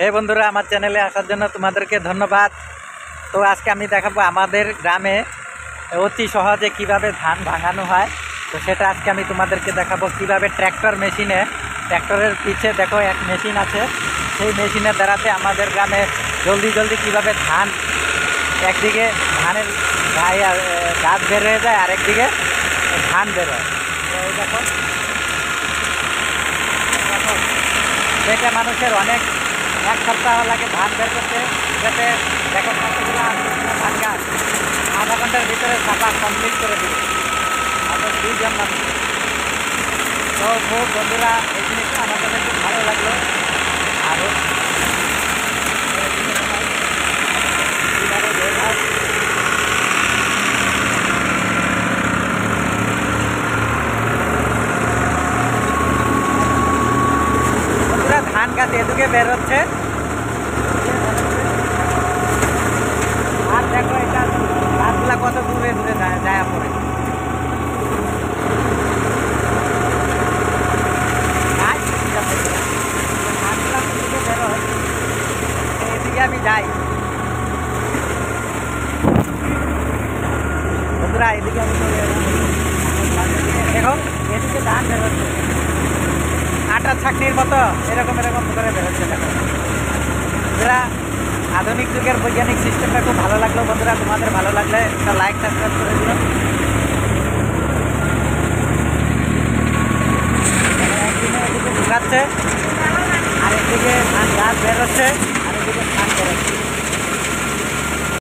হে বন্ধুরা, আমার চ্যানেলে আসার জন্য তোমাদেরকে ধন্যবাদ। তো আজকে আমি দেখাবো আমাদের গ্রামে অতি সহজে কিভাবে ধান ভাঙানো হয়। তো সেটা আজকে আমি তোমাদেরকে দেখাবো কিভাবে ট্র্যাক্টরের পিছে দেখো এক মেশিন আছে, সেই মেশিনের দ্বারাতে আমাদের গ্রামে জলদি জলদি কিভাবে ধান একদিকে ধানের গাছ বের হয়ে যায় আর একদিকে ধান বেরোয়। তো এই দেখো যেটা মানুষের অনেক এক সপ্তাহ লাগে ধান বের করতে, যাতে দেখো কতগুলো ধান গাছ আধা ঘন্টার ভিতরে ছাপা কমপ্লিট করে দিবে। আমরা 2 জন মানুষ। তো খুব বন্ধুরা, এই জিনিসটা আমার কাছে খুব ভালো লাগলো। আরও ধান গাছ এদিকে বের হচ্ছে, আর দেখো এটা গাছগুলা কত দূরে দূরে যায় পড়ে। এদিকে আমি যাই বন্ধুরা, এদিকে আমি দেখো এদিকে ধান বেরোচ্ছে আটার ছাকনির মতো, এরকম এরকম করে বেরোচ্ছে। দেখো বন্ধুরা, আধুনিক যুগের বৈজ্ঞানিক সিস্টেমটা খুব ভালো লাগলো। বন্ধুরা, তোমাদের ভালো লাগলে একটা লাইক সাবস্ক্রাইব করে দিও। একদিনে এদিকে ঢুকাচ্ছে, আরেকদিকে ধান গাছ বেরোচ্ছে, আরেকদিকে ধান বেরোচ্ছে।